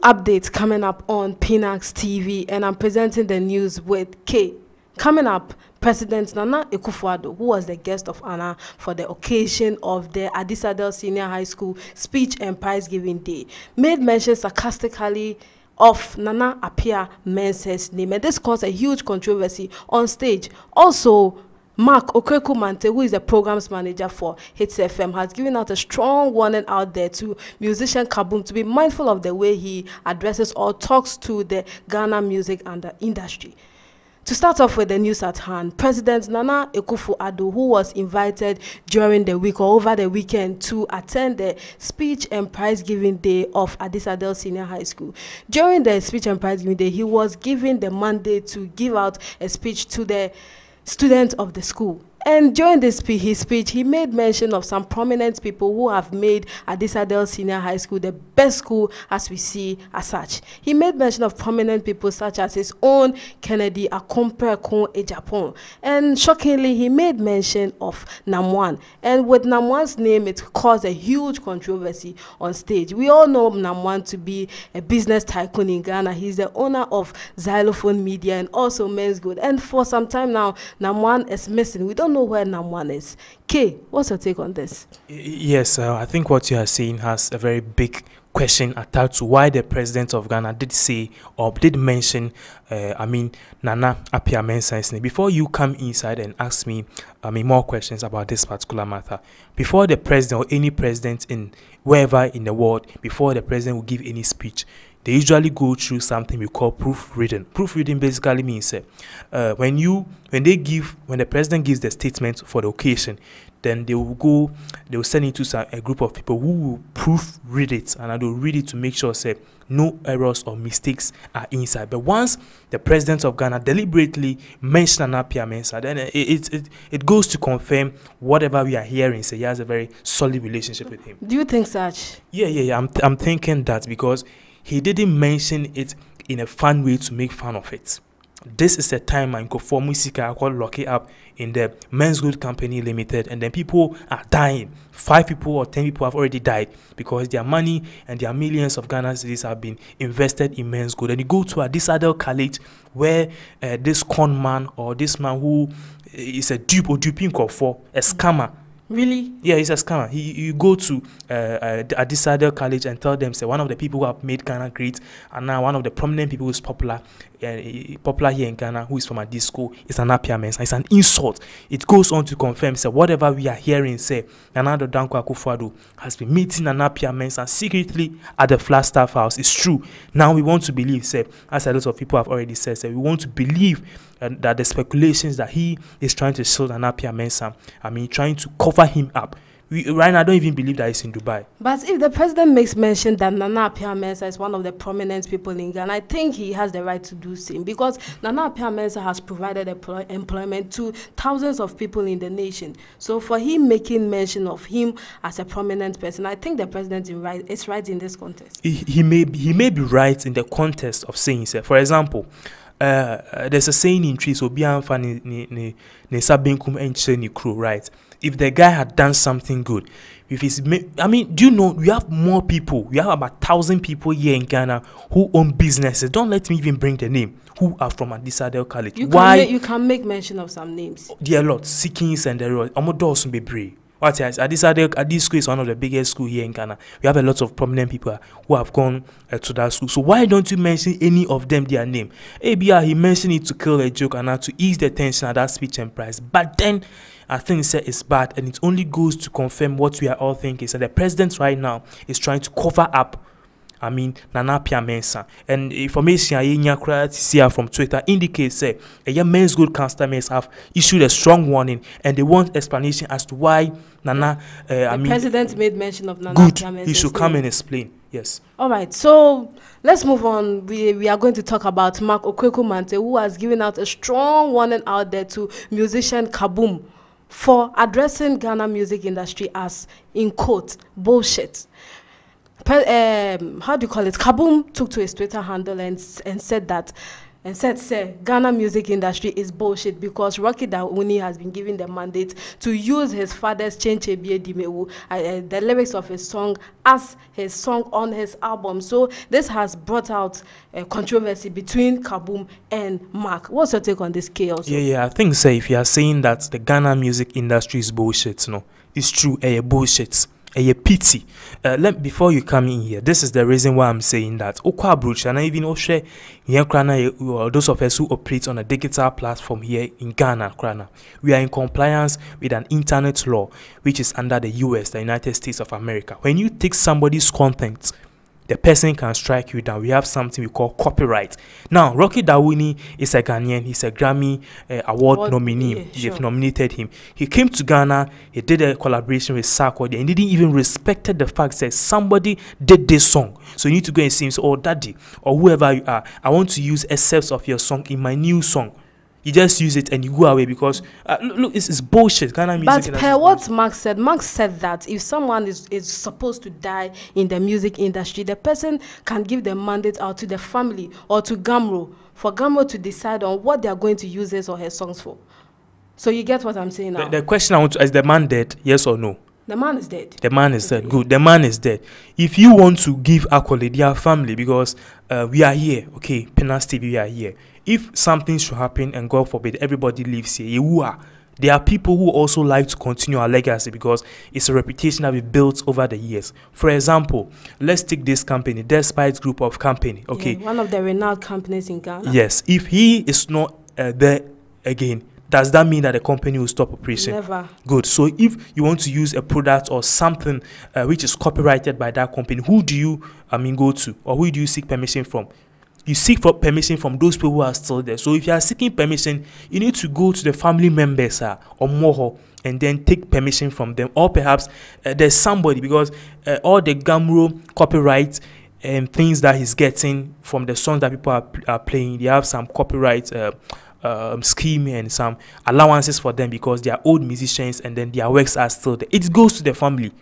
updates coming up on Pinax TV, and I'm presenting the news with K. Coming up, President Nana Akuffo Addo, who was the guest of honor for the occasion of the Addo Senior High School Speech and Prize Giving Day, made mention sarcastically of Nana Appiah Mensah's name, and this caused a huge controversy on stage. Also, Mark Okweko-Mante, who is the programs manager for Hits FM, has given out a strong warning out there to musician Kaboom to be mindful of the way he addresses or talks to the Ghana music and the industry. To start off with the news at hand, President Nana Akuffo Addo, who was invited during the week or over the weekend to attend the Speech and Prize Giving Day of Addo Senior High School. During the Speech and Prize Giving Day, he was given the mandate to give out a speech to the students of the school. And during his speech, he made mention of some prominent people who have made Addo Senior High School the best school as we see as such. He made mention of prominent people such as his own Kennedy Akompre Ejapon. And shockingly, he made mention of NAM1. And with NAM1's name, it caused a huge controversy on stage. We all know NAM1 to be a business tycoon in Ghana. He's the owner of Xylophone Media and also MenzGold. And for some time now, NAM1 is missing. We don't know where NAM1 is. K, what's your take on this? Yes, I think what you are saying has a very big question attached to why the president of Ghana did say or did mention Nana Appiah Mensah's name. Before you come inside and ask me more questions about this particular matter, before the president or any president in wherever in the world, before the president will give any speech, they usually go through something we call proofreading. Proofreading basically means when the president gives the statement for the occasion, then they will send it to a group of people who will proofread it, and they will read it to make sure no errors or mistakes are inside. But once the president of Ghana deliberately mentioned Appiah Mensah, then it goes to confirm whatever we are hearing. He has a very solid relationship with him. Do you think such? Yeah. I'm thinking that because he didn't mention it in a fun way to make fun of it. This is a time and for Musika called locking up in the MenzGold Company Limited, and then people are dying. 5 people or 10 people have already died because their money and their millions of Ghana cedis have been invested in MenzGold. And you go to Addo College where this con man or this man who is a dupe or duping for a scammer. Really? Yeah, he's a scammer. You go to Addo College and tell them, say, one of the people who have made Ghana great, and now one of the prominent people who is popular here in Ghana, who is from a disco, is an Appiah Mensah. It's an insult. It goes on to confirm, say, whatever we are hearing, say, Nana Akuffo Addo has been meeting an Appiah Mensah secretly at the Flagstaff House. It's true. Now we want to believe, say, as a lot of people have already said, say, we want to believe that the speculations that he is trying to shield an Appiah Mensah, trying to cover him up. Right now, I don't even believe that he's in Dubai. But if the president makes mention that Nana Appiah Mensah is one of the prominent people in Ghana, I think he has the right to do same, because Nana Appiah Mensah has provided employment to thousands of people in the nation. So for him making mention of him as a prominent person, I think the president is right in this context. He may be right in the context of saying, say, for example, there's a saying in trees, right? If the guy had done something good, if he's, do you know we have more people? We have about 1,000 people here in Ghana who own businesses. Don't let me even bring the name, who are from Addo College. You can make mention of some names. There are lots, Sikins and there are Amodos Bebre. What else? Addo school is one of the biggest schools here in Ghana. We have a lot of prominent people who have gone to that school. So why don't you mention any of them their name? ABR, he mentioned it to kill a joke and to ease the tension at that speech and prize. But then I think he said it's bad, and it only goes to confirm what we are all thinking. So the president right now is trying to cover up Nana Appiah Mensah. And information I see from Twitter indicates that MenzGold customers have issued a strong warning, and they want explanation as to why Nana. The president made mention of Nana Good. Appiah Mensah. He should come and explain. Yes. All right. So let's move on. We are going to talk about Mark Okweko-Mante, who has given out a strong warning out there to musician Kaboom for addressing Ghana music industry as, in quote, bullshit. How do you call it? Kaboom took to his Twitter handle and said that and said, "Sir, Ghana music industry is bullshit because Rocky Dauni has been given the mandate to use his father's Chenche Bie Dimewu, the lyrics of his song as his song on his album." So this has brought out a controversy between Kaboom and Mark. What's your take on this chaos? Yeah, I think so. If you are saying that the Ghana music industry is bullshit, no, it's true. Bullshit. Pity. Before you come in here, this is the reason why I'm saying that. And even those of us who operate on a digital platform here in Ghana, we are in compliance with an internet law which is under the US, the United States of America. When you take somebody's content, the person can strike you down. We have something we call copyright. Now, Rocky Dauni is a Ghanaian. He's a Grammy award nominee. Yeah, sure. They've nominated him. He came to Ghana. He did a collaboration with Sarkodie and didn't even respected the fact that somebody did this song. So you need to go and see him. So, oh, daddy, or whoever you are, I want to use excerpts of your song in my new song. You just use it and you go away because look, it's bullshit. Ghana music. But per what Mark said that if someone is supposed to die in the music industry, the person can give the mandate out to the family or to Gamro for Gamro to decide on what they are going to use his or her songs for. So you get what I'm saying now? The question I want to is the man dead? Yes or no? The man is dead. The man is dead. Good. The man is dead. If you want to give accolade, their family, because we are here, okay, Pinax TV, we are here. If something should happen and God forbid everybody lives here, there are people who also like to continue our legacy because it's a reputation that we built over the years. For example, let's take this company, Despite Group of Company, okay? Yeah, one of the renowned companies in Ghana. Yes. If he is not there again, does that mean that the company will stop operation? Never. Good. So if you want to use a product or something which is copyrighted by that company, who do you go to, or who do you seek permission from? You seek for permission from those people who are still there. So if you are seeking permission, you need to go to the family members or more and then take permission from them. Or perhaps there's somebody, because all the Gamro copyright and things that he's getting from the songs that people are playing, they have some copyright scheme and some allowances for them because they are old musicians and then their works are still there. It goes to the family.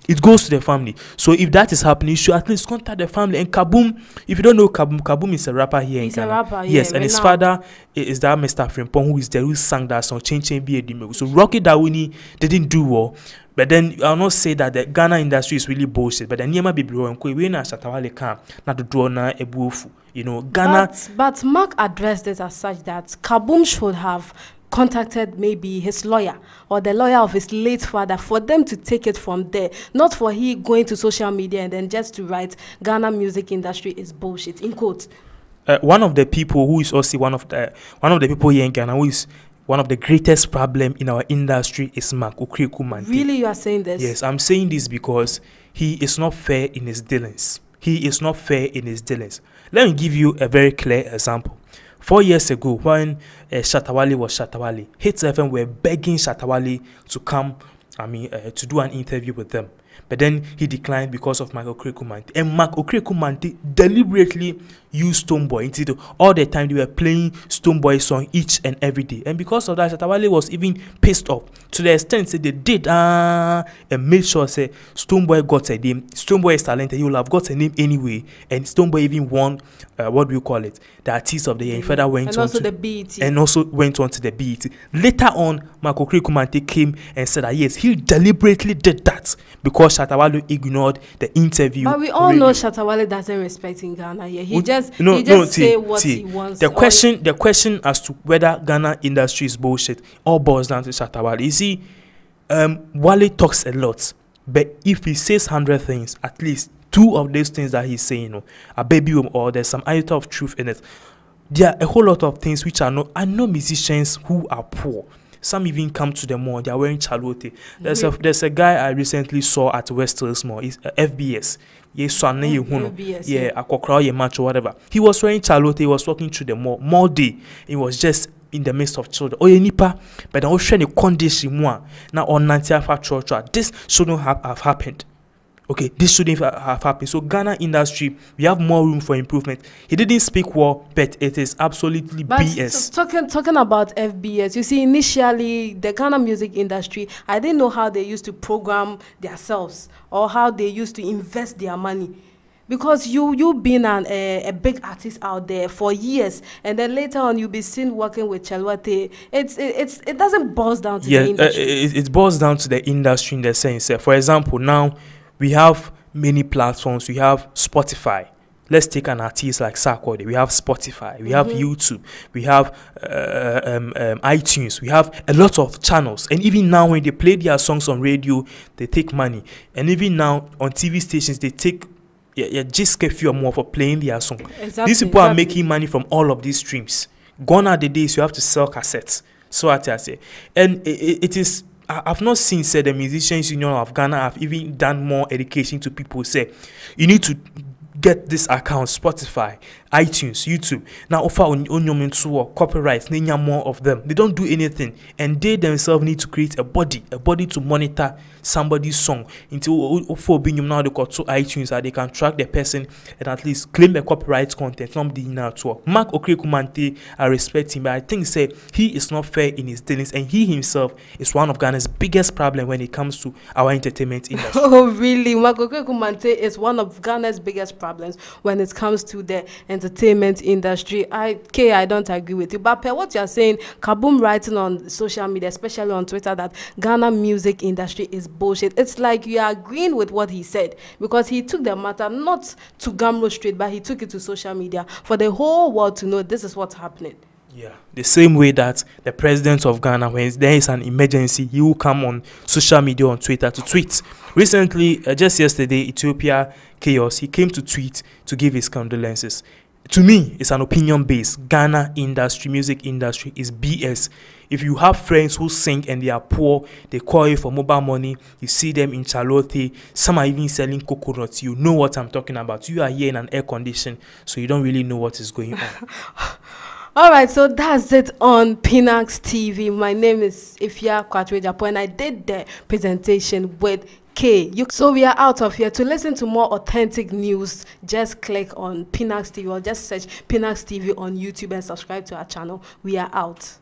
It goes to the family. So if that is happening, you should at least contact the family. And Kaboom, if you don't know Kaboom, Kaboom is a rapper here in Ghana. He's a rapper, yes, yeah, and his now. father is that Mr. Frimpong who is there, who sang that song, Chen Chen Bie Dimewu. So Rocky Dauni didn't do well. But then I'll not say that the Ghana industry is really bullshit. But then Niema Bibiro and Kwe, we na Shatawale Kam, na to draw na ebuofu. You know, Ghana. But Mark addressed it as such that Kaboom should have contacted maybe his lawyer or the lawyer of his late father for them to take it from there, not for he going to social media and then just to write Ghana music industry is bullshit in quotes. One of the people who is also one of the people here in Ghana who is one of the greatest problem in our industry is Mark Okrikumante. Really, you are saying this? Yes, I'm saying this because he is not fair in his dealings. He is not fair in his dealings. Let me give you a very clear example. 4 years ago, when Shatawale was Shatawale, Hits FM were begging Shatawale to come, to do an interview with them. But then he declined because of Mark Okrikumante. And Mark Okrikumante deliberately used Stonebwoy. Instead, all the time they were playing Stonebwoy song each and every day. And because of that, Shatawale was even pissed off to the extent that they did and made sure say Stonebwoy got a name. Stonebwoy is talented. He will have got a name anyway. And Stonebwoy even won what do you call it? The Artist of the Year. Further went and on also to the BET. And also went on to the BET. Later on, Mark Okrikumante came and said that yes, he deliberately did that because Shatawale ignored the interview. But we all know Shatawale doesn't respect in Ghana here. He just say what he wants. The question as to whether Ghana industry is bullshit all boils down to Shatawale. You see, Wale talks a lot, but if he says 100 things, at least 2 of those things that he's saying, a baby or there's some iota of truth in it. There are a whole lot of things which are not. I know musicians who are poor. Some even come to the mall. They are wearing chalote. There's a guy I recently saw at West Hills Mall. He's FBS. FBS, yeah, Akokra match or whatever. He was wearing chalote. He was walking through the mall day. It was just in the midst of children. Oh, nipa, but I was trying to condition more. Now on 90 this shouldn't have happened. Okay, this shouldn't have happened. So Ghana industry, we have more room for improvement. He didn't speak well, but it is absolutely BS. Talking about FBS, you see, initially the Ghana music industry, I didn't know how they used to program themselves or how they used to invest their money. Because you been a big artist out there for years, and then later on you'll be seen working with Chelwate. It doesn't boil down to the industry. It boils down to the industry in the sense. For example, now we have many platforms. We have Spotify. Let's take an artist like Sarkodie. We have Spotify. We have YouTube. We have iTunes. We have a lot of channels. And even now, when they play their songs on radio, they take money. And even now on TV stations, they take just a few more for playing their song. Exactly, these people are making money from all of these streams. Gone are the days you have to sell cassettes. So I say, and it is. I've not seen the Musicians Union of Ghana have even done more education to people. Say you need to get this account, Spotify, iTunes, YouTube. Now offer on your copyrights, more of them. They don't do anything, and they themselves need to create a body to monitor somebody's song until for being now they got to iTunes and they can track the person and at least claim the copyright content from the inner to Mark Okrekumante. I respect him, but I think say he is not fair in his dealings, and he himself is one of Ghana's biggest problem when it comes to our entertainment industry. Oh really? Mark Okrekumante is one of Ghana's biggest problems when it comes to the entertainment industry. I don't agree with you, but per what you're saying, Kaboom writing on social media, especially on Twitter, that Ghana music industry is bullshit. It's like you are agreeing with what he said, because he took the matter not to Gamro Street, but he took it to social media for the whole world to know this is what's happening. Yeah, the same way that the president of Ghana, when there is an emergency, he will come on social media, on Twitter to tweet. Recently, just yesterday, Ethiopia Chaos, he came to tweet to give his condolences. To me, it's an opinion-based. Ghana industry, music industry is BS. If you have friends who sing and they are poor, they call you for mobile money, you see them in Charlotte, some are even selling coconuts, you know what I'm talking about. You are here in an air condition, so you don't really know what is going on. All right, so that's it on Pinax TV. My name is Ifya Kwatwejapo, and I did the presentation with K. So we are out of here. To listen to more authentic news, just click on Pinax TV or just search Pinax TV on YouTube and subscribe to our channel. We are out.